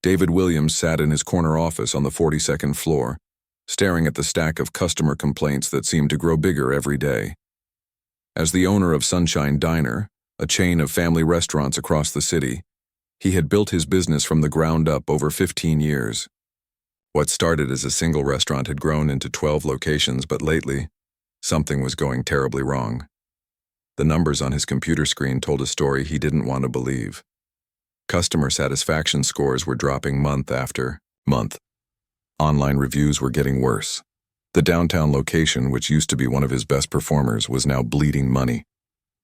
David Williams sat in his corner office on the 42nd floor, staring at the stack of customer complaints that seemed to grow bigger every day. As the owner of Sunshine Diner, a chain of family restaurants across the city, he had built his business from the ground up over 15 years. What started as a single restaurant had grown into 12 locations, but lately, something was going terribly wrong. The numbers on his computer screen told a story he didn't want to believe. Customer satisfaction scores were dropping month after month. Online reviews were getting worse. The downtown location, which used to be one of his best performers, was now bleeding money.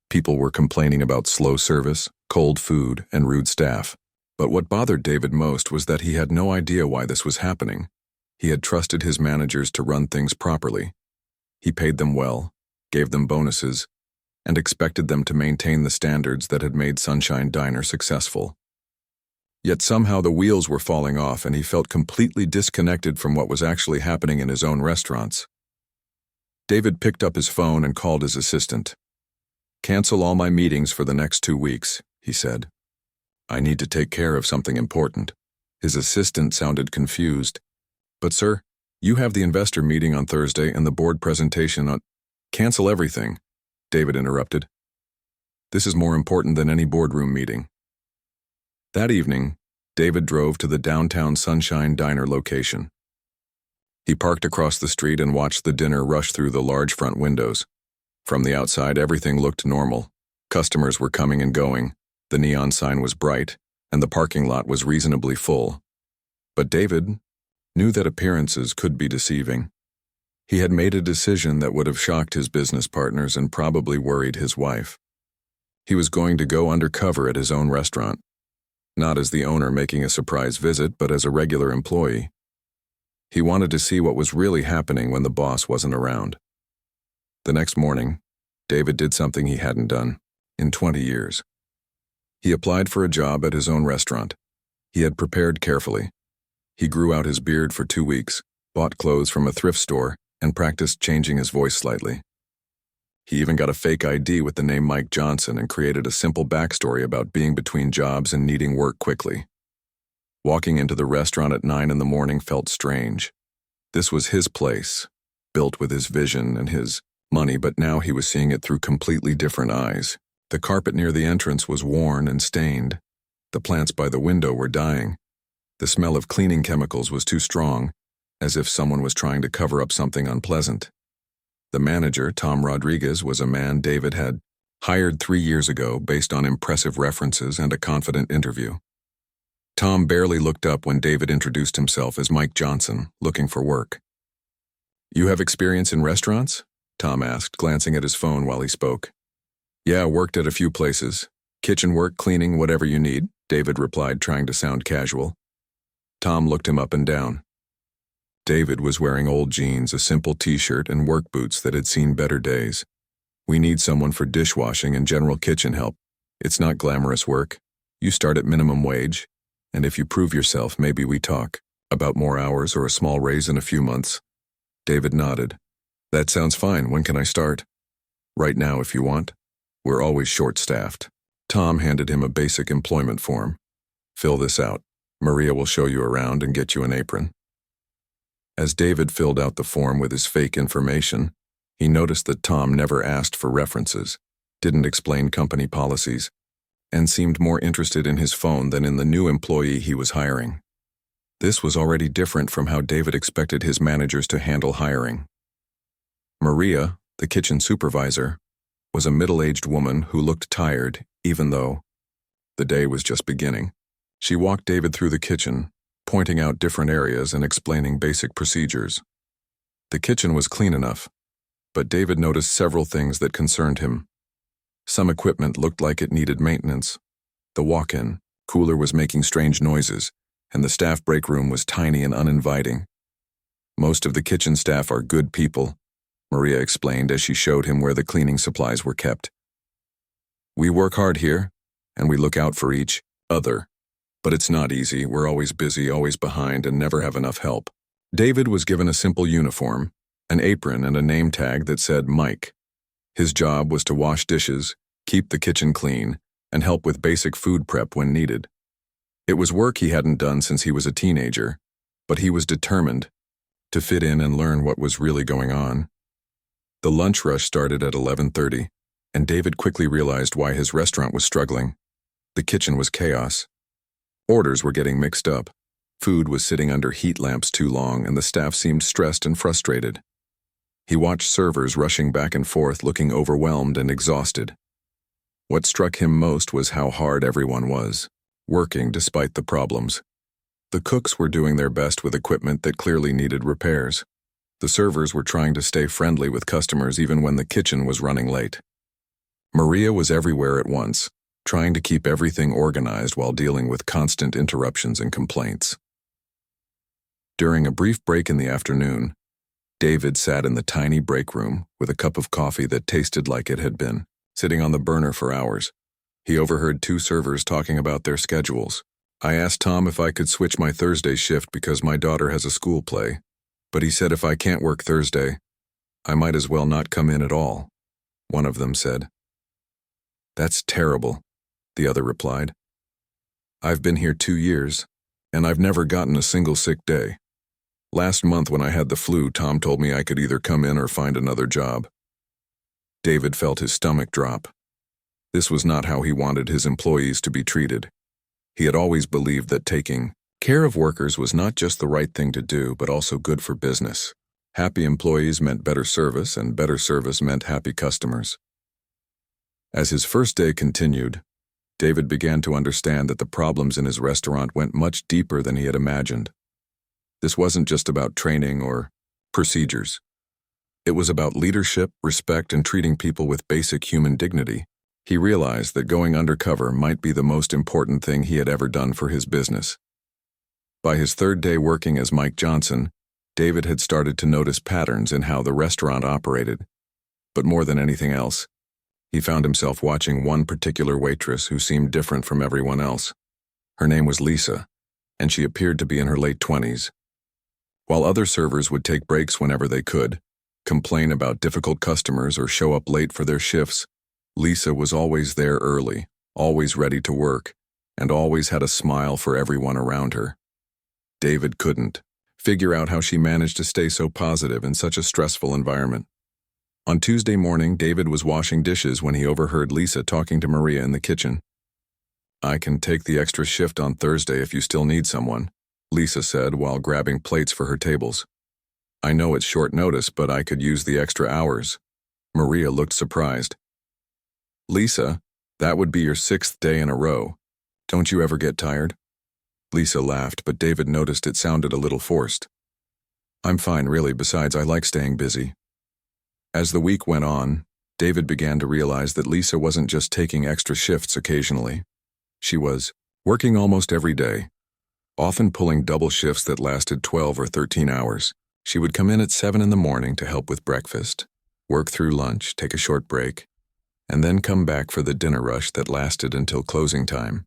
People were complaining about slow service, cold food, and rude staff. But what bothered David most was that he had no idea why this was happening. He had trusted his managers to run things properly. He paid them well, gave them bonuses, and expected them to maintain the standards that had made Sunshine Diner successful. Yet somehow the wheels were falling off and he felt completely disconnected from what was actually happening in his own restaurants. David picked up his phone and called his assistant. "Cancel all my meetings for the next 2 weeks," he said. "I need to take care of something important." His assistant sounded confused. "But sir, you have the investor meeting on Thursday and the board presentation on—" "Cancel everything," David interrupted. "This is more important than any boardroom meeting." That evening, David drove to the downtown Sunshine Diner location. He parked across the street and watched the dinner rush through the large front windows. From the outside, everything looked normal. Customers were coming and going, the neon sign was bright, and the parking lot was reasonably full. But David knew that appearances could be deceiving. He had made a decision that would have shocked his business partners and probably worried his wife. He was going to go undercover at his own restaurant. Not as the owner making a surprise visit, but as a regular employee. He wanted to see what was really happening when the boss wasn't around. The next morning, David did something he hadn't done in 20 years. He applied for a job at his own restaurant. He had prepared carefully. He grew out his beard for 2 weeks, bought clothes from a thrift store, and practiced changing his voice slightly. He even got a fake ID with the name Mike Johnson and created a simple backstory about being between jobs and needing work quickly. Walking into the restaurant at 9 in the morning felt strange. This was his place, built with his vision and his money, but now he was seeing it through completely different eyes. The carpet near the entrance was worn and stained. The plants by the window were dying. The smell of cleaning chemicals was too strong, as if someone was trying to cover up something unpleasant. The manager, Tom Rodriguez, was a man David had hired 3 years ago based on impressive references and a confident interview. Tom barely looked up when David introduced himself as Mike Johnson, looking for work. "You have experience in restaurants?" Tom asked, glancing at his phone while he spoke. "Yeah, worked at a few places. Kitchen work, cleaning, whatever you need," David replied, trying to sound casual. Tom looked him up and down. David was wearing old jeans, a simple t-shirt, and work boots that had seen better days. "We need someone for dishwashing and general kitchen help. It's not glamorous work. You start at minimum wage, and if you prove yourself, maybe we talk about more hours or a small raise in a few months." David nodded. "That sounds fine. When can I start?" "Right now, if you want. We're always short-staffed." Tom handed him a basic employment form. "Fill this out. Maria will show you around and get you an apron." As David filled out the form with his fake information, he noticed that Tom never asked for references, didn't explain company policies, and seemed more interested in his phone than in the new employee he was hiring. This was already different from how David expected his managers to handle hiring. Maria, the kitchen supervisor, was a middle-aged woman who looked tired, even though the day was just beginning. She walked David through the kitchen, pointing out different areas and explaining basic procedures. The kitchen was clean enough, but David noticed several things that concerned him. Some equipment looked like it needed maintenance. The walk-in cooler was making strange noises, and the staff break room was tiny and uninviting. "Most of the kitchen staff are good people," Maria explained as she showed him where the cleaning supplies were kept. "We work hard here, and we look out for each other. But it's not easy. We're always busy, always behind, and never have enough help." David was given a simple uniform, an apron, and a name tag that said Mike. His job was to wash dishes, keep the kitchen clean, and help with basic food prep when needed. It was work he hadn't done since he was a teenager, but he was determined to fit in and learn what was really going on. The lunch rush started at 11:30, and David quickly realized why his restaurant was struggling. The kitchen was chaos. Orders were getting mixed up. Food was sitting under heat lamps too long, and the staff seemed stressed and frustrated. He watched servers rushing back and forth, looking overwhelmed and exhausted. What struck him most was how hard everyone was, working despite the problems. The cooks were doing their best with equipment that clearly needed repairs. The servers were trying to stay friendly with customers even when the kitchen was running late. Maria was everywhere at once, trying to keep everything organized while dealing with constant interruptions and complaints. During a brief break in the afternoon, David sat in the tiny break room with a cup of coffee that tasted like it had been sitting on the burner for hours. He overheard two servers talking about their schedules. "I asked Tom if I could switch my Thursday shift because my daughter has a school play, but he said if I can't work Thursday, I might as well not come in at all," one of them said. "That's terrible," the other replied. "I've been here 2 years, and I've never gotten a single sick day. Last month when I had the flu, Tom told me I could either come in or find another job." David felt his stomach drop. This was not how he wanted his employees to be treated. He had always believed that taking care of workers was not just the right thing to do, but also good for business. Happy employees meant better service, and better service meant happy customers. As his first day continued, David began to understand that the problems in his restaurant went much deeper than he had imagined. This wasn't just about training or procedures. It was about leadership, respect, and treating people with basic human dignity. He realized that going undercover might be the most important thing he had ever done for his business. By his third day working as Mike Johnson, David had started to notice patterns in how the restaurant operated. But more than anything else, he found himself watching one particular waitress who seemed different from everyone else. Her name was Lisa, and she appeared to be in her late 20s. While other servers would take breaks whenever they could, complain about difficult customers, or show up late for their shifts, Lisa was always there early, always ready to work, and always had a smile for everyone around her. David couldn't figure out how she managed to stay so positive in such a stressful environment. On Tuesday morning, David was washing dishes when he overheard Lisa talking to Maria in the kitchen. "I can take the extra shift on Thursday if you still need someone," Lisa said while grabbing plates for her tables. "I know it's short notice, but I could use the extra hours." Maria looked surprised. "Lisa, that would be your 6th day in a row. Don't you ever get tired?" Lisa laughed, but David noticed it sounded a little forced. "I'm fine, really. Besides, I like staying busy." As the week went on, David began to realize that Lisa wasn't just taking extra shifts occasionally. She was working almost every day, often pulling double shifts that lasted 12 or 13 hours. She would come in at 7 in the morning to help with breakfast, work through lunch, take a short break, and then come back for the dinner rush that lasted until closing time.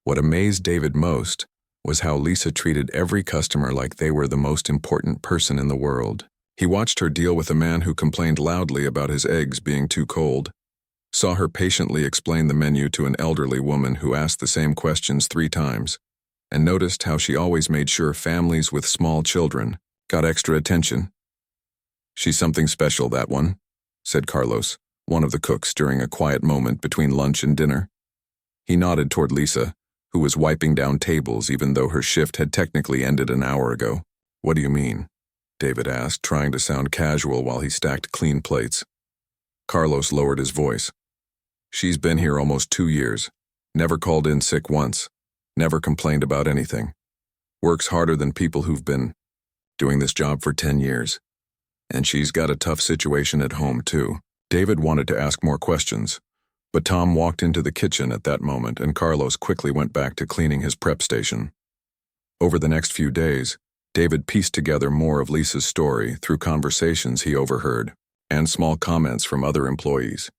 What amazed David most was how Lisa treated every customer like they were the most important person in the world. He watched her deal with a man who complained loudly about his eggs being too cold, saw her patiently explain the menu to an elderly woman who asked the same questions 3 times, and noticed how she always made sure families with small children got extra attention. "She's something special, that one," said Carlos, one of the cooks, during a quiet moment between lunch and dinner. He nodded toward Lisa, who was wiping down tables even though her shift had technically ended an hour ago. "What do you mean?" David asked, trying to sound casual while he stacked clean plates. Carlos lowered his voice. "She's been here almost 2 years, never called in sick once, never complained about anything. Works harder than people who've been doing this job for 10 years. And she's got a tough situation at home, too." David wanted to ask more questions, but Tom walked into the kitchen at that moment, and Carlos quickly went back to cleaning his prep station. Over the next few days, David pieced together more of Lisa's story through conversations he overheard and small comments from other employees.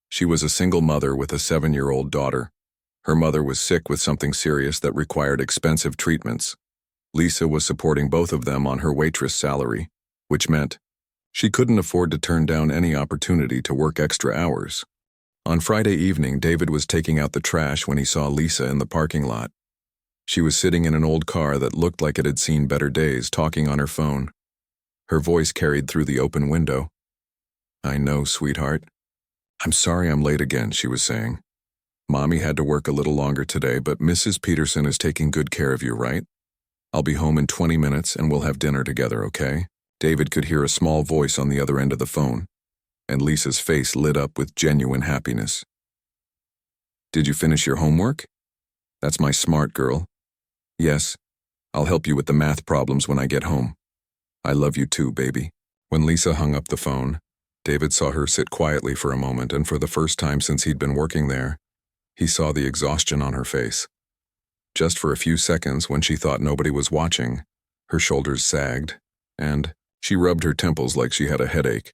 She was a single mother with a 7-year-old daughter. Her mother was sick with something serious that required expensive treatments. Lisa was supporting both of them on her waitress salary, which meant she couldn't afford to turn down any opportunity to work extra hours. On Friday evening, David was taking out the trash when he saw Lisa in the parking lot. She was sitting in an old car that looked like it had seen better days, talking on her phone. Her voice carried through the open window. "I know, sweetheart. I'm sorry I'm late again," she was saying. "Mommy had to work a little longer today, but Mrs. Peterson is taking good care of you, right? I'll be home in 20 minutes and we'll have dinner together, okay?" David could hear a small voice on the other end of the phone, and Lisa's face lit up with genuine happiness. "Did you finish your homework? That's my smart girl. Yes, I'll help you with the math problems when I get home. I love you too, baby." When Lisa hung up the phone, David saw her sit quietly for a moment, and for the first time since he'd been working there, he saw the exhaustion on her face. Just for a few seconds, when she thought nobody was watching, her shoulders sagged, and she rubbed her temples like she had a headache.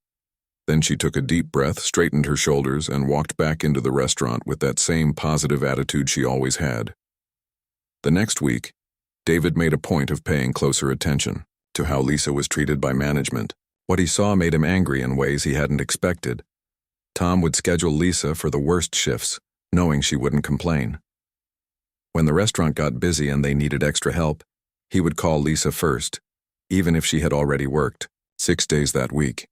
Then she took a deep breath, straightened her shoulders, and walked back into the restaurant with that same positive attitude she always had. The next week, David made a point of paying closer attention to how Lisa was treated by management. What he saw made him angry in ways he hadn't expected. Tom would schedule Lisa for the worst shifts, knowing she wouldn't complain. When the restaurant got busy and they needed extra help, he would call Lisa first, even if she had already worked 6 days that week.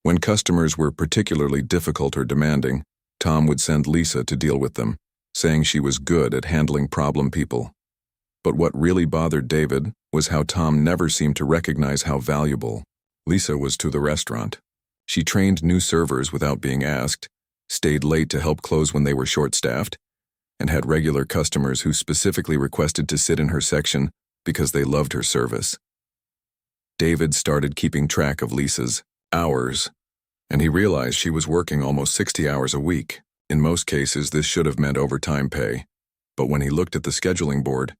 When customers were particularly difficult or demanding, Tom would send Lisa to deal with them, saying she was good at handling problem people. But what really bothered David was how Tom never seemed to recognize how valuable Lisa was to the restaurant. She trained new servers without being asked, stayed late to help close when they were short-staffed, and had regular customers who specifically requested to sit in her section because they loved her service. David started keeping track of Lisa's hours, and he realized she was working almost 60 hours a week. In most cases, this should have meant overtime pay, but when he looked at the scheduling board,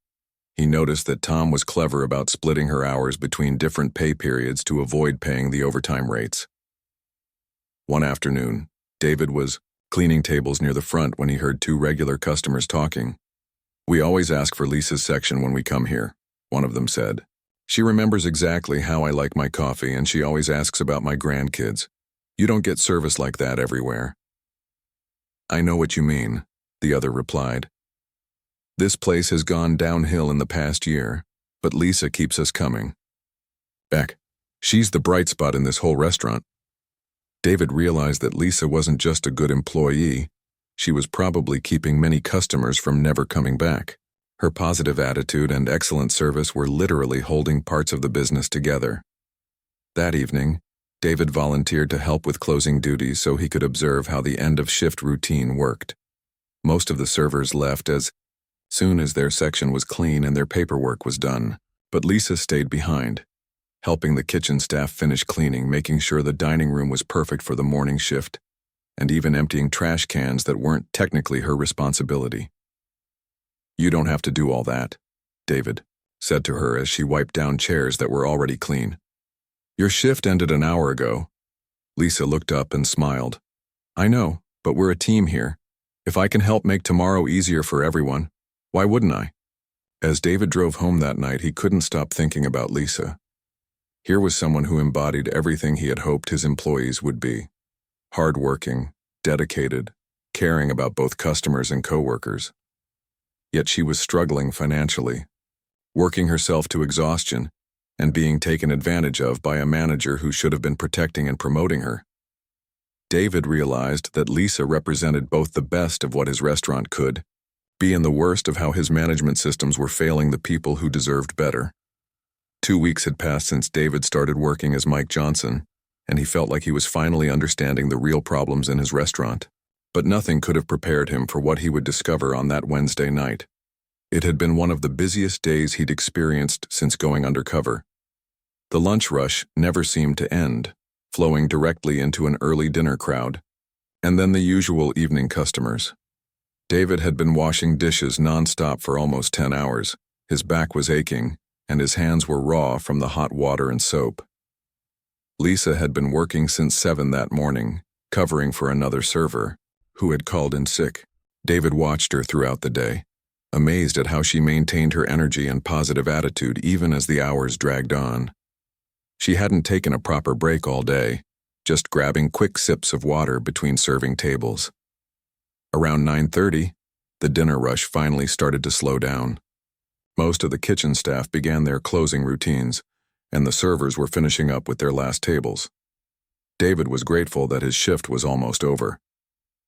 he noticed that Tom was clever about splitting her hours between different pay periods to avoid paying the overtime rates. One afternoon, David was cleaning tables near the front when he heard 2 regular customers talking. "We always ask for Lisa's section when we come here," one of them said. "She remembers exactly how I like my coffee, and she always asks about my grandkids. You don't get service like that everywhere." "I know what you mean," the other replied. "This place has gone downhill in the past year, but Lisa keeps us coming. Beck, she's the bright spot in this whole restaurant." David realized that Lisa wasn't just a good employee, she was probably keeping many customers from never coming back. Her positive attitude and excellent service were literally holding parts of the business together. That evening, David volunteered to help with closing duties so he could observe how the end-of-shift routine worked. Most of the servers left as soon as their section was clean and their paperwork was done, but Lisa stayed behind, helping the kitchen staff finish cleaning, making sure the dining room was perfect for the morning shift, and even emptying trash cans that weren't technically her responsibility. "You don't have to do all that," David said to her as she wiped down chairs that were already clean. "Your shift ended an hour ago." Lisa looked up and smiled. "I know, but we're a team here. If I can help make tomorrow easier for everyone, why wouldn't I?" As David drove home that night, he couldn't stop thinking about Lisa. Here was someone who embodied everything he had hoped his employees would be: hardworking, dedicated, caring about both customers and coworkers. Yet she was struggling financially, working herself to exhaustion, and being taken advantage of by a manager who should have been protecting and promoting her. David realized that Lisa represented both the best of what his restaurant could be and the worst of how his management systems were failing the people who deserved better. 2 weeks had passed since David started working as Mike Johnson, and he felt like he was finally understanding the real problems in his restaurant. But nothing could have prepared him for what he would discover on that Wednesday night. It had been one of the busiest days he'd experienced since going undercover. The lunch rush never seemed to end, flowing directly into an early dinner crowd, and then the usual evening customers. David had been washing dishes nonstop for almost 10 hours. His back was aching, and his hands were raw from the hot water and soap. Lisa had been working since 7 that morning, covering for another server, who had called in sick. David watched her throughout the day, amazed at how she maintained her energy and positive attitude even as the hours dragged on. She hadn't taken a proper break all day, just grabbing quick sips of water between serving tables. Around 9:30, the dinner rush finally started to slow down. Most of the kitchen staff began their closing routines, and the servers were finishing up with their last tables. David was grateful that his shift was almost over.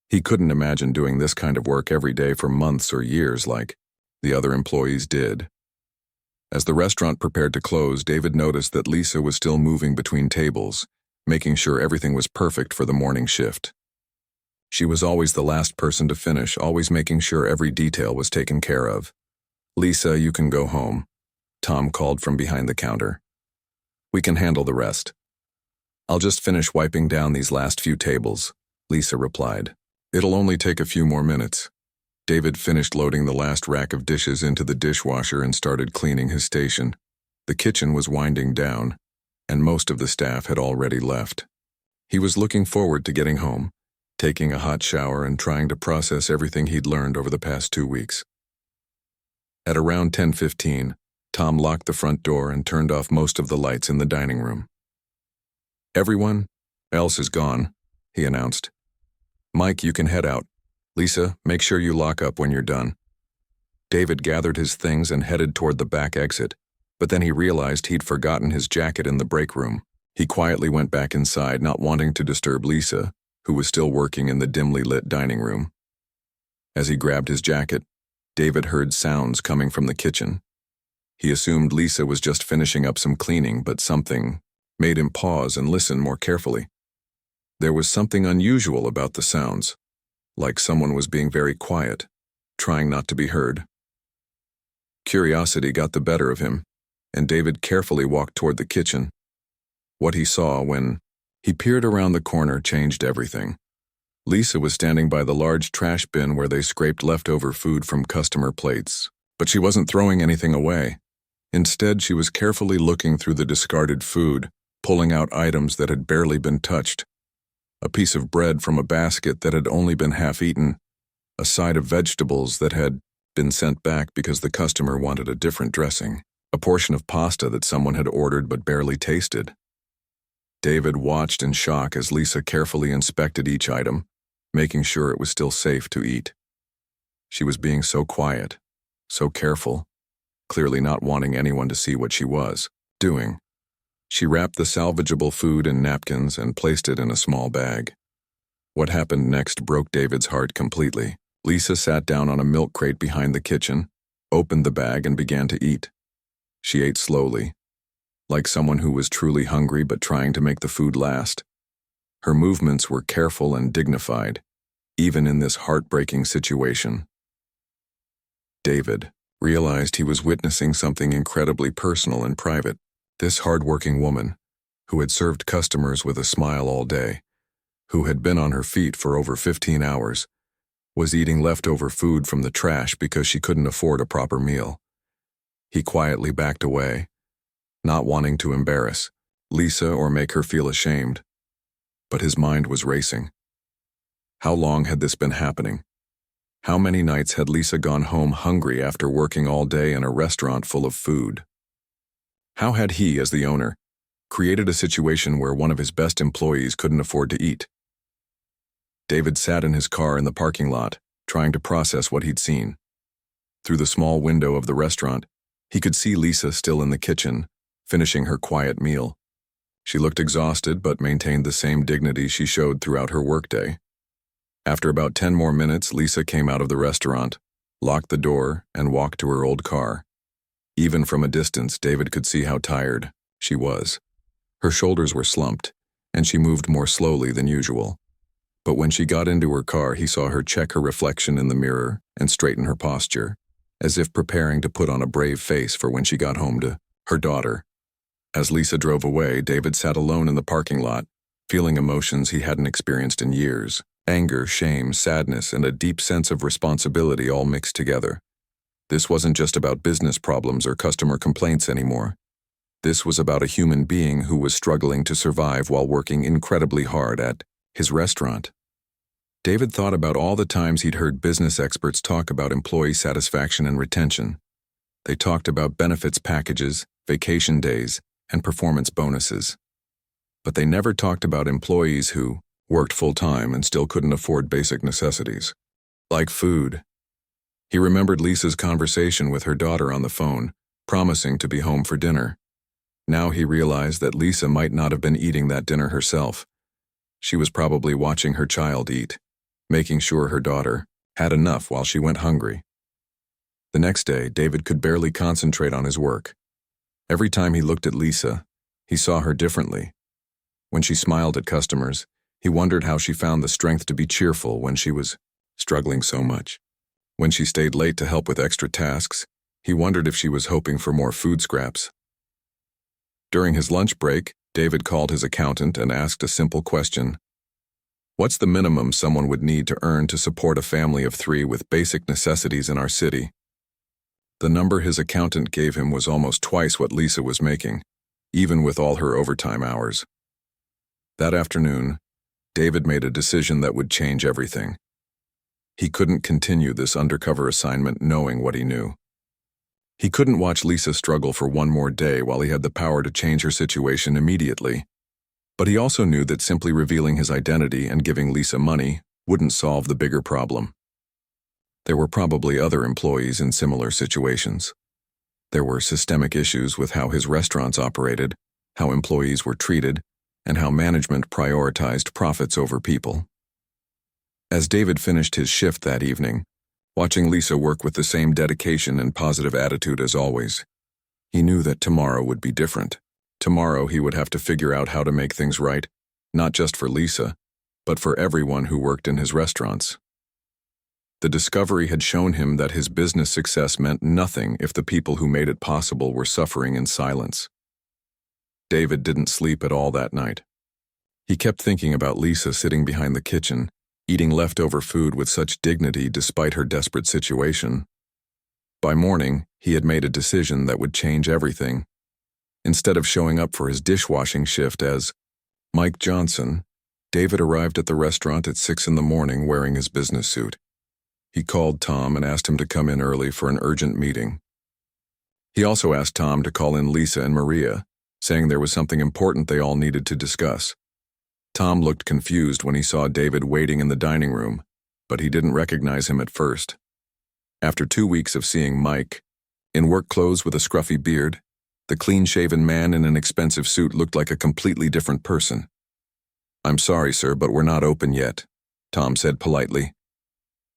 He couldn't imagine doing this kind of work every day for months or years like the other employees did. As the restaurant prepared to close, David noticed that Lisa was still moving between tables, making sure everything was perfect for the morning shift. She was always the last person to finish, always making sure every detail was taken care of. "Lisa, you can go home," Tom called from behind the counter. "We can handle the rest." "I'll just finish wiping down these last few tables," Lisa replied. "It'll only take a few more minutes." David finished loading the last rack of dishes into the dishwasher and started cleaning his station. The kitchen was winding down, and most of the staff had already left. He was looking forward to getting home, taking a hot shower and trying to process everything he'd learned over the past 2 weeks. At around 10:15, Tom locked the front door and turned off most of the lights in the dining room. "Everyone else is gone," he announced. "Mike, you can head out. Lisa, make sure you lock up when you're done." David gathered his things and headed toward the back exit, but then he realized he'd forgotten his jacket in the break room. He quietly went back inside, not wanting to disturb Lisa, who was still working in the dimly lit dining room. As he grabbed his jacket, David heard sounds coming from the kitchen. He assumed Lisa was just finishing up some cleaning, but something made him pause and listen more carefully. There was something unusual about the sounds, like someone was being very quiet, trying not to be heard. Curiosity got the better of him, and David carefully walked toward the kitchen. What he saw when he peered around the corner changed everything. Lisa was standing by the large trash bin where they scraped leftover food from customer plates, but she wasn't throwing anything away. Instead, she was carefully looking through the discarded food, pulling out items that had barely been touched. A piece of bread from a basket that had only been half eaten, a side of vegetables that had been sent back because the customer wanted a different dressing, a portion of pasta that someone had ordered but barely tasted. David watched in shock as Lisa carefully inspected each item, making sure it was still safe to eat. She was being so quiet, so careful, clearly not wanting anyone to see what she was doing. She wrapped the salvageable food in napkins and placed it in a small bag. What happened next broke David's heart completely. Lisa sat down on a milk crate behind the kitchen, opened the bag and began to eat. She ate slowly, like someone who was truly hungry but trying to make the food last. Her movements were careful and dignified, even in this heartbreaking situation. David realized he was witnessing something incredibly personal and private. This hard-working woman, who had served customers with a smile all day, who had been on her feet for over 15 hours, was eating leftover food from the trash because she couldn't afford a proper meal. He quietly backed away, not wanting to embarrass Lisa or make her feel ashamed. But his mind was racing. How long had this been happening? How many nights had Lisa gone home hungry after working all day in a restaurant full of food? How had he, as the owner, created a situation where one of his best employees couldn't afford to eat? David sat in his car in the parking lot, trying to process what he'd seen. Through the small window of the restaurant, he could see Lisa still in the kitchen, finishing her quiet meal. She looked exhausted but maintained the same dignity she showed throughout her workday. After about 10 more minutes, Lisa came out of the restaurant, locked the door, and walked to her old car. Even from a distance, David could see how tired she was. Her shoulders were slumped, and she moved more slowly than usual. But when she got into her car, he saw her check her reflection in the mirror and straighten her posture, as if preparing to put on a brave face for when she got home to her daughter. As Lisa drove away, David sat alone in the parking lot, feeling emotions he hadn't experienced in years. Anger, shame, sadness, and a deep sense of responsibility all mixed together. This wasn't just about business problems or customer complaints anymore. This was about a human being who was struggling to survive while working incredibly hard at his restaurant. David thought about all the times he'd heard business experts talk about employee satisfaction and retention. They talked about benefits packages, vacation days, and performance bonuses. But they never talked about employees who worked full-time and still couldn't afford basic necessities, like food. He remembered Lisa's conversation with her daughter on the phone, promising to be home for dinner. Now he realized that Lisa might not have been eating that dinner herself. She was probably watching her child eat, making sure her daughter had enough while she went hungry. The next day, David could barely concentrate on his work. Every time he looked at Lisa, he saw her differently. When she smiled at customers, he wondered how she found the strength to be cheerful when she was struggling so much. When she stayed late to help with extra tasks, he wondered if she was hoping for more food scraps. During his lunch break, David called his accountant and asked a simple question. What's the minimum someone would need to earn to support a family of 3 with basic necessities in our city? The number his accountant gave him was almost twice what Lisa was making, even with all her overtime hours. That afternoon, David made a decision that would change everything. He couldn't continue this undercover assignment knowing what he knew. He couldn't watch Lisa struggle for one more day while he had the power to change her situation immediately. But he also knew that simply revealing his identity and giving Lisa money wouldn't solve the bigger problem. There were probably other employees in similar situations. There were systemic issues with how his restaurants operated, how employees were treated, and how management prioritized profits over people. As David finished his shift that evening, watching Lisa work with the same dedication and positive attitude as always, he knew that tomorrow would be different. Tomorrow he would have to figure out how to make things right, not just for Lisa, but for everyone who worked in his restaurants. The discovery had shown him that his business success meant nothing if the people who made it possible were suffering in silence. David didn't sleep at all that night. He kept thinking about Lisa sitting behind the kitchen, eating leftover food with such dignity despite her desperate situation. By morning, he had made a decision that would change everything. Instead of showing up for his dishwashing shift as Mike Johnson, David arrived at the restaurant at 6 a.m. wearing his business suit. He called Tom and asked him to come in early for an urgent meeting. He also asked Tom to call in Lisa and Maria, saying there was something important they all needed to discuss. Tom looked confused when he saw David waiting in the dining room, but he didn't recognize him at first. After 2 weeks of seeing Mike, in work clothes with a scruffy beard, the clean-shaven man in an expensive suit looked like a completely different person. "I'm sorry, sir, but we're not open yet," Tom said politely.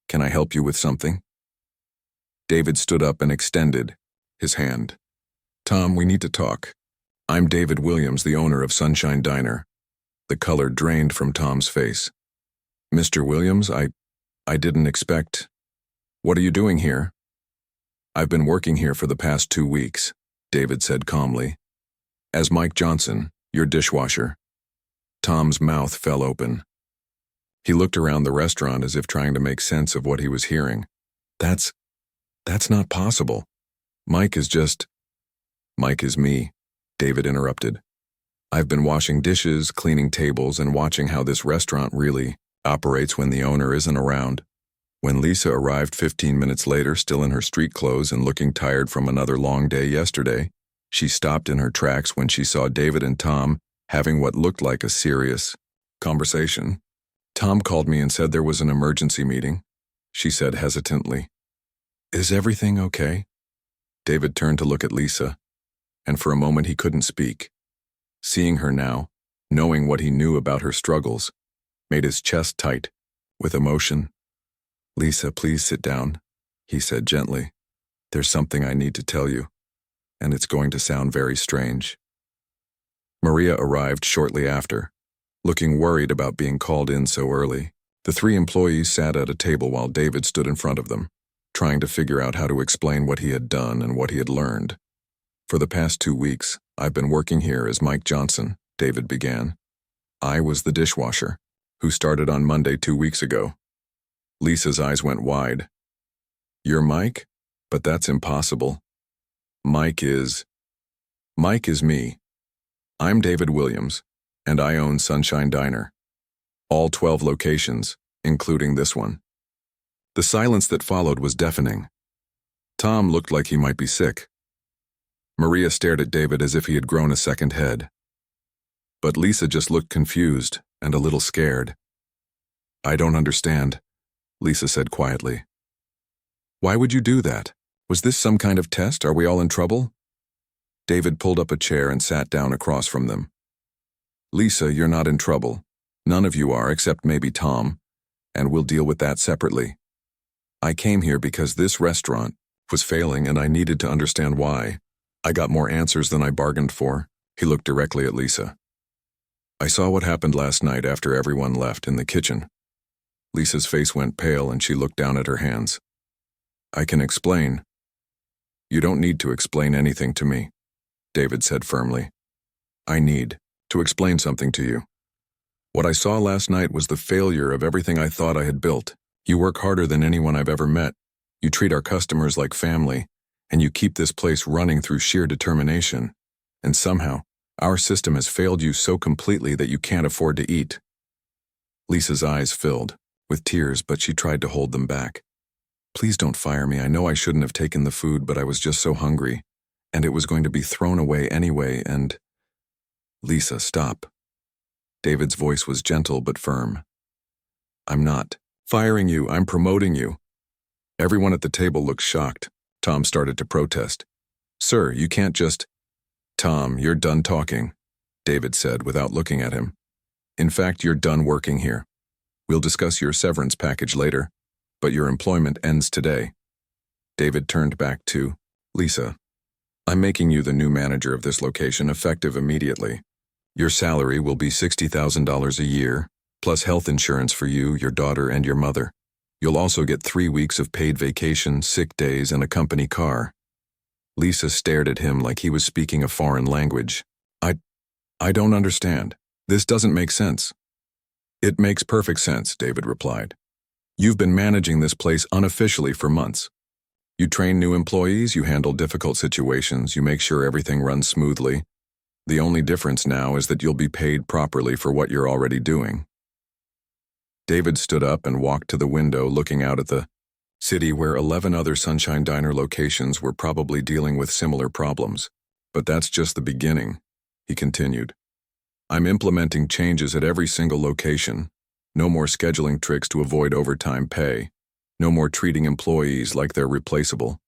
"Can I help you with something?" David stood up and extended his hand. "Tom, we need to talk. I'm David Williams, the owner of Sunshine Diner." The color drained from Tom's face. "Mr. Williams, I didn't expect... What are you doing here?" "I've been working here for the past 2 weeks," David said calmly. "As Mike Johnson, your dishwasher." Tom's mouth fell open. He looked around the restaurant as if trying to make sense of what he was hearing. That's not possible. Mike is just... "Mike is me," David interrupted. "I've been washing dishes, cleaning tables, and watching how this restaurant really operates when the owner isn't around." When Lisa arrived 15 minutes later, still in her street clothes and looking tired from another long day yesterday, she stopped in her tracks when she saw David and Tom having what looked like a serious conversation. "Tom called me and said there was an emergency meeting," she said hesitantly. "Is everything okay?" David turned to look at Lisa, and for a moment he couldn't speak. Seeing her now, knowing what he knew about her struggles, made his chest tight with emotion. "Lisa, please sit down," he said gently. "There's something I need to tell you, and it's going to sound very strange." Maria arrived shortly after, looking worried about being called in so early. The 3 employees sat at a table while David stood in front of them, trying to figure out how to explain what he had done and what he had learned. "For the past 2 weeks, I've been working here as Mike Johnson," David began. "I was the dishwasher, who started on Monday 2 weeks ago." Lisa's eyes went wide. "You're Mike? But that's impossible. Mike is me. I'm David Williams, and I own Sunshine Diner. All 12 locations, including this one." The silence that followed was deafening. Tom looked like he might be sick. Maria stared at David as if he had grown a second head. But Lisa just looked confused and a little scared. "I don't understand," Lisa said quietly. Why would you do that? Was this some kind of test? Are we all in trouble? David pulled up a chair and sat down across from them. Lisa, you're not in trouble. None of you are, except maybe Tom, and we'll deal with that separately. I came here because this restaurant was failing and I needed to understand why. I got more answers than I bargained for. He looked directly at Lisa. I saw what happened last night after everyone left in the kitchen. Lisa's face went pale and she looked down at her hands. I can explain. You don't need to explain anything to me, David said firmly. I need to explain something to you. What I saw last night was the failure of everything I thought I had built. You work harder than anyone I've ever met. You treat our customers like family, and you keep this place running through sheer determination. And somehow, our system has failed you so completely that you can't afford to eat. Lisa's eyes filled with tears, but she tried to hold them back. Please don't fire me. I know I shouldn't have taken the food, but I was just so hungry, and it was going to be thrown away anyway, and… Lisa, stop. David's voice was gentle but firm. I'm not firing you, I'm promoting you. Everyone at the table looked shocked. Tom started to protest. Sir, you can't just… Tom, you're done talking, David said without looking at him. In fact, you're done working here. We'll discuss your severance package later, but your employment ends today. David turned back to Lisa. I'm making you the new manager of this location effective immediately. Your salary will be $60,000 a year, plus health insurance for you, your daughter, and your mother. You'll also get 3 weeks of paid vacation, sick days, and a company car. Lisa stared at him like he was speaking a foreign language. I don't understand. This doesn't make sense. It makes perfect sense, David replied. You've been managing this place unofficially for months. You train new employees, you handle difficult situations, you make sure everything runs smoothly. The only difference now is that you'll be paid properly for what you're already doing. David stood up and walked to the window, looking out at the city where 11 other Sunshine Diner locations were probably dealing with similar problems. But that's just the beginning, he continued. I'm implementing changes at every single location. No more scheduling tricks to avoid overtime pay. No more treating employees like they're replaceable.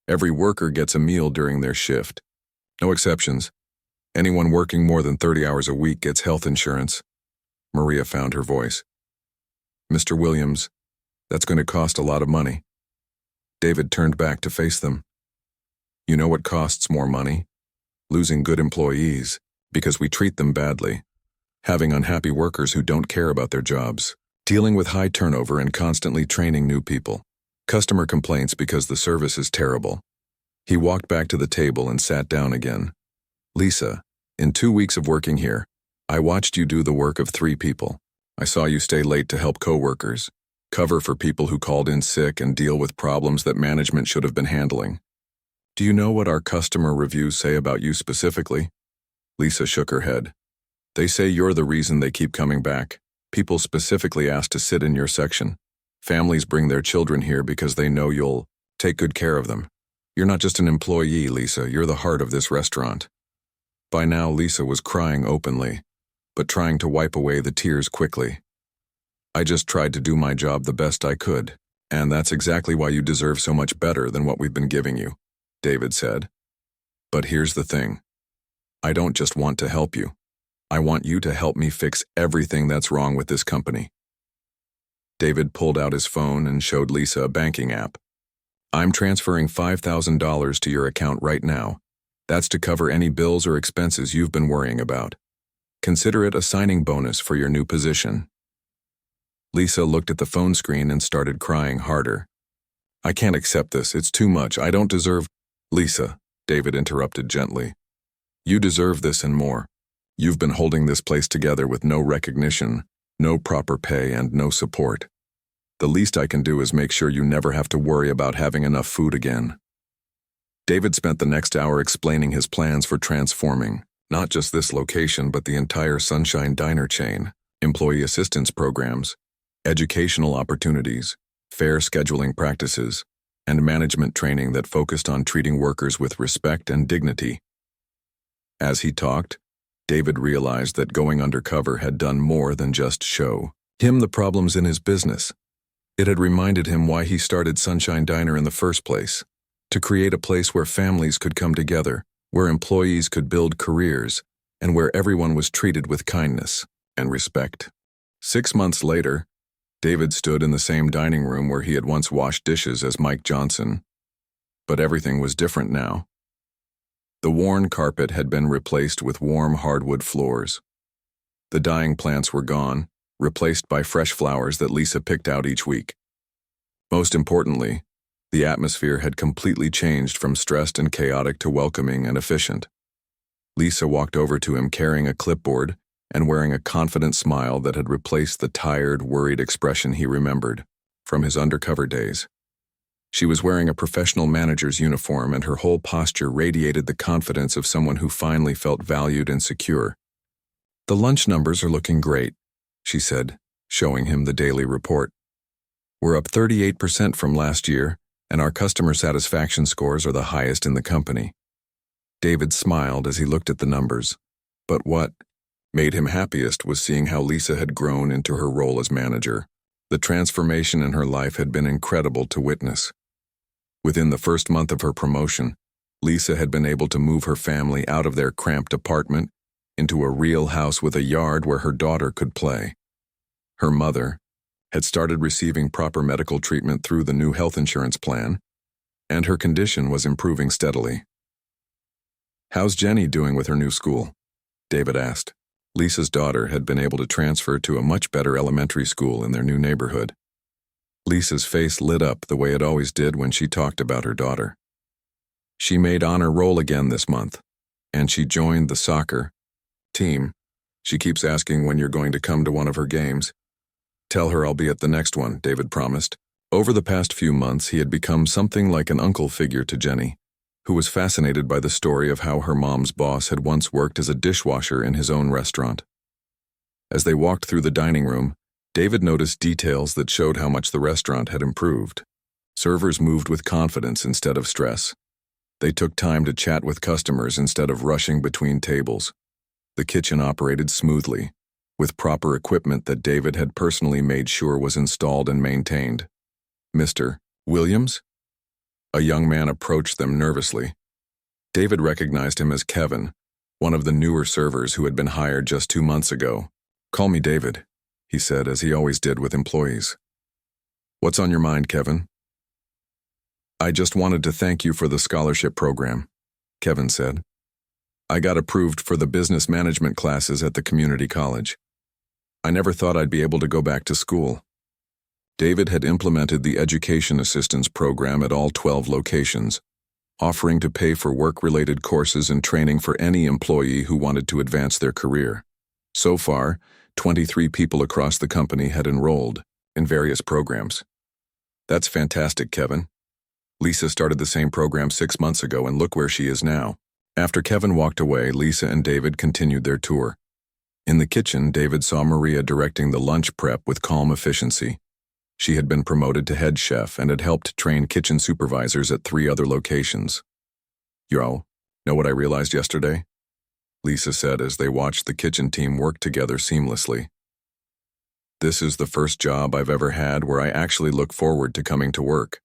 Every worker gets a meal during their shift. No exceptions. Anyone working more than 30 hours a week gets health insurance. Maria found her voice. Mr. Williams, that's going to cost a lot of money. David turned back to face them. You know what costs more money? Losing good employees, because we treat them badly. Having unhappy workers who don't care about their jobs. Dealing with high turnover and constantly training new people. Customer complaints because the service is terrible. He walked back to the table and sat down again. Lisa, in 2 weeks of working here, I watched you do the work of 3 people. I saw you stay late to help coworkers, cover for people who called in sick, and deal with problems that management should have been handling. Do you know what our customer reviews say about you specifically? Lisa shook her head. They say you're the reason they keep coming back. People specifically ask to sit in your section. Families bring their children here because they know you'll take good care of them. You're not just an employee, Lisa, you're the heart of this restaurant. By now, Lisa was crying openly, but trying to wipe away the tears quickly. I just tried to do my job the best I could, and that's exactly why you deserve so much better than what we've been giving you, David said. But here's the thing. I don't just want to help you. I want you to help me fix everything that's wrong with this company. David pulled out his phone and showed Lisa a banking app. I'm transferring $5,000 to your account right now. That's to cover any bills or expenses you've been worrying about. Consider it a signing bonus for your new position. Lisa looked at the phone screen and started crying harder. I can't accept this. It's too much. I don't deserve… Lisa, David interrupted gently. You deserve this and more. You've been holding this place together with no recognition, no proper pay, and no support. The least I can do is make sure you never have to worry about having enough food again. David spent the next hour explaining his plans for transforming, not just this location but the entire Sunshine Diner chain, employee assistance programs, educational opportunities, fair scheduling practices, and management training that focused on treating workers with respect and dignity. As he talked, David realized that going undercover had done more than just show him the problems in his business. It had reminded him why he started Sunshine Diner in the first place, to create a place where families could come together, where employees could build careers, and where everyone was treated with kindness and respect. 6 months later, David stood in the same dining room where he had once washed dishes as Mike Johnson. But everything was different now. The worn carpet had been replaced with warm hardwood floors. The dying plants were gone, replaced by fresh flowers that Lisa picked out each week. Most importantly, the atmosphere had completely changed from stressed and chaotic to welcoming and efficient. Lisa walked over to him carrying a clipboard and wearing a confident smile that had replaced the tired, worried expression he remembered from his undercover days. She was wearing a professional manager's uniform, and her whole posture radiated the confidence of someone who finally felt valued and secure. "The lunch numbers are looking great," she said, showing him the daily report. "We're up 38% from last year, and our customer satisfaction scores are the highest in the company." David smiled as he looked at the numbers, but what made him happiest was seeing how Lisa had grown into her role as manager. The transformation in her life had been incredible to witness. Within the first month of her promotion, Lisa had been able to move her family out of their cramped apartment into a real house with a yard where her daughter could play. Her mother had started receiving proper medical treatment through the new health insurance plan, and her condition was improving steadily. "How's Jenny doing with her new school?" David asked. Lisa's daughter had been able to transfer to a much better elementary school in their new neighborhood. Lisa's face lit up the way it always did when she talked about her daughter. She made honor roll again this month, and she joined the soccer team. She keeps asking when you're going to come to one of her games. "Tell her I'll be at the next one," David promised. Over the past few months, he had become something like an uncle figure to Jenny, who was fascinated by the story of how her mom's boss had once worked as a dishwasher in his own restaurant. As they walked through the dining room, David noticed details that showed how much the restaurant had improved. Servers moved with confidence instead of stress. They took time to chat with customers instead of rushing between tables. The kitchen operated smoothly, with proper equipment that David had personally made sure was installed and maintained. "Mr. Williams?" A young man approached them nervously. David recognized him as Kevin, one of the newer servers who had been hired just 2 months ago. "Call me David," he said, as he always did with employees. "What's on your mind, Kevin?" "I just wanted to thank you for the scholarship program," Kevin said. "I got approved for the business management classes at the community college. I never thought I'd be able to go back to school." David had implemented the education assistance program at all 12 locations, offering to pay for work-related courses and training for any employee who wanted to advance their career. So far, 23 people across the company had enrolled in various programs. "That's fantastic, Kevin. Lisa started the same program 6 months ago, and look where she is now." After Kevin walked away, Lisa and David continued their tour. In the kitchen, David saw Maria directing the lunch prep with calm efficiency. She had been promoted to head chef and had helped train kitchen supervisors at 3 other locations. "Yo, know what I realized yesterday?" Lisa said as they watched the kitchen team work together seamlessly. "This is the first job I've ever had where I actually look forward to coming to work."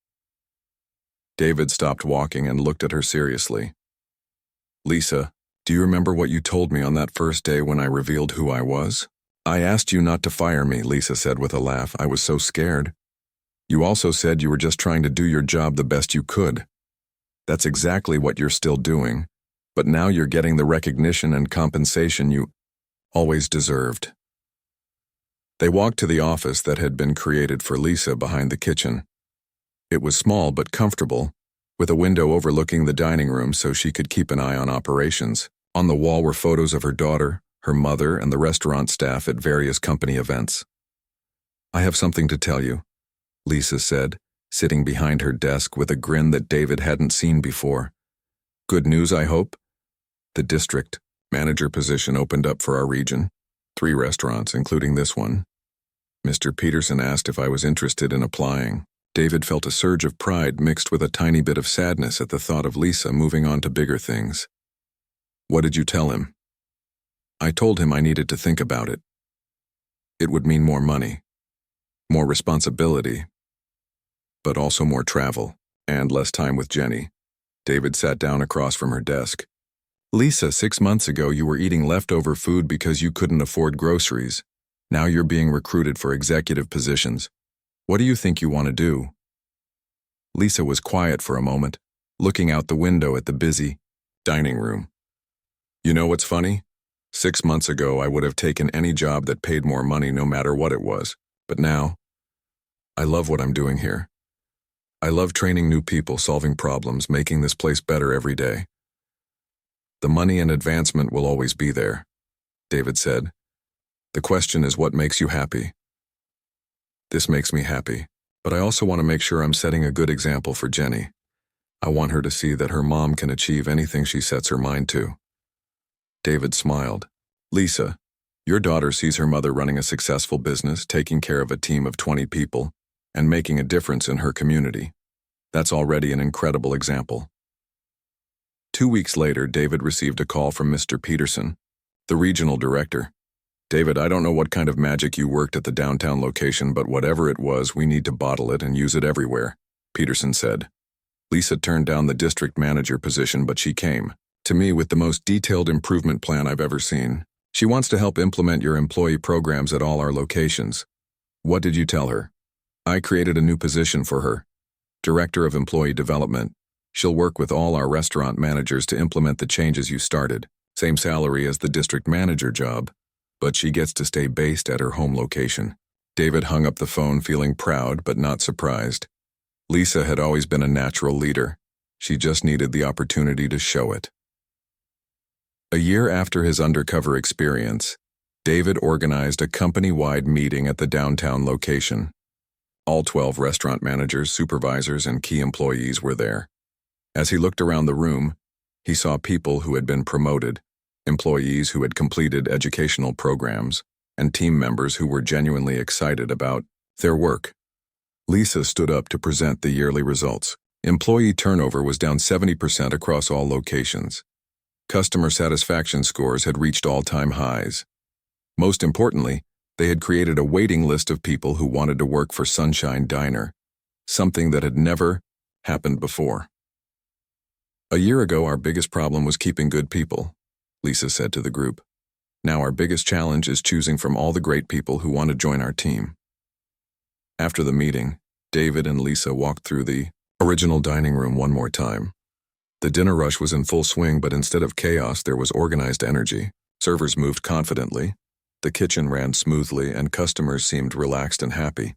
David stopped walking and looked at her seriously. "Lisa, do you remember what you told me on that first day when I revealed who I was?" "I asked you not to fire me," Lisa said with a laugh. "I was so scared." "You also said you were just trying to do your job the best you could. That's exactly what you're still doing, but now you're getting the recognition and compensation you always deserved." They walked to the office that had been created for Lisa behind the kitchen. It was small but comfortable, with a window overlooking the dining room so she could keep an eye on operations. On the wall were photos of her daughter, her mother, and the restaurant staff at various company events. "I have something to tell you," Lisa said, sitting behind her desk with a grin that David hadn't seen before. "Good news, I hope?" The district manager position opened up for our region. 3 restaurants, including this one. Mr. Peterson asked if I was interested in applying. David felt a surge of pride mixed with a tiny bit of sadness at the thought of Lisa moving on to bigger things. "What did you tell him?" "I told him I needed to think about it. It would mean more money, more responsibility, but also more travel and less time with Jenny. David sat down across from her desk. Lisa, 6 months ago you were eating leftover food because you couldn't afford groceries. Now you're being recruited for executive positions. What do you think you want to do? Lisa was quiet for a moment, looking out the window at the busy dining room. You know what's funny? 6 months ago I would have taken any job that paid more money no matter what it was. But now, I love what I'm doing here. I love training new people, solving problems, making this place better every day. The money and advancement will always be there, David said. The question is, what makes you happy? This makes me happy, but I also want to make sure I'm setting a good example for Jenny. I want her to see that her mom can achieve anything she sets her mind to. David smiled. Lisa, your daughter sees her mother running a successful business, taking care of a team of 20 people, and making a difference in her community. That's already an incredible example. 2 weeks later, David received a call from Mr. Peterson, the regional director. David, I don't know what kind of magic you worked at the downtown location, but whatever it was, we need to bottle it and use it everywhere, Peterson said. Lisa turned down the district manager position, but she came to me with the most detailed improvement plan I've ever seen. She wants to help implement your employee programs at all our locations. What did you tell her? I created a new position for her, Director of Employee Development. She'll work with all our restaurant managers to implement the changes you started. Same salary as the district manager job, but she gets to stay based at her home location. David hung up the phone feeling proud but not surprised. Lisa had always been a natural leader. She just needed the opportunity to show it. A year after his undercover experience, David organized a company-wide meeting at the downtown location. All 12 restaurant managers, supervisors, and key employees were there. As he looked around the room, he saw people who had been promoted, employees who had completed educational programs, and team members who were genuinely excited about their work. Lisa stood up to present the yearly results. Employee turnover was down 70% across all locations. Customer satisfaction scores had reached all-time highs. Most importantly, they had created a waiting list of people who wanted to work for Sunshine Diner, something that had never happened before. A year ago, our biggest problem was keeping good people, Lisa said to the group. Now our biggest challenge is choosing from all the great people who want to join our team. After the meeting, David and Lisa walked through the original dining room one more time. The dinner rush was in full swing, but instead of chaos, there was organized energy. Servers moved confidently. The kitchen ran smoothly, and customers seemed relaxed and happy.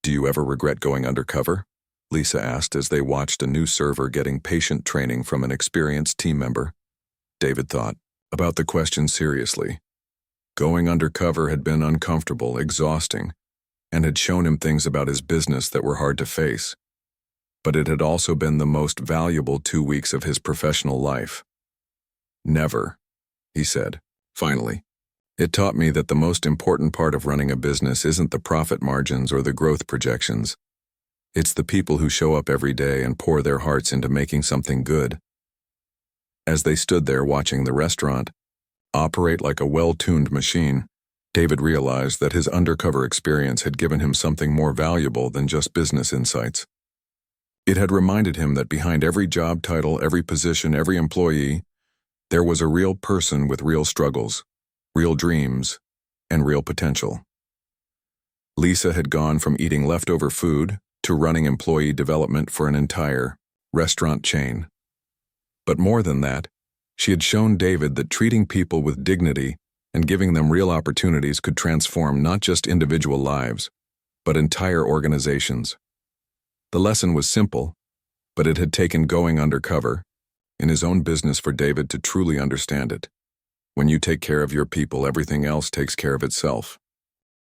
Do you ever regret going undercover? Lisa asked as they watched a new server getting patient training from an experienced team member. David thought about the question seriously. Going undercover had been uncomfortable, exhausting, and had shown him things about his business that were hard to face. But it had also been the most valuable 2 weeks of his professional life. Never, he said, finally. It taught me that the most important part of running a business isn't the profit margins or the growth projections. It's the people who show up every day and pour their hearts into making something good. As they stood there watching the restaurant operate like a well-tuned machine, David realized that his undercover experience had given him something more valuable than just business insights. It had reminded him that behind every job title, every position, every employee, there was a real person with real struggles, real dreams, and real potential. Lisa had gone from eating leftover food to running employee development for an entire restaurant chain. But more than that, she had shown David that treating people with dignity and giving them real opportunities could transform not just individual lives, but entire organizations. The lesson was simple, but it had taken going undercover in his own business for David to truly understand it. When you take care of your people, everything else takes care of itself.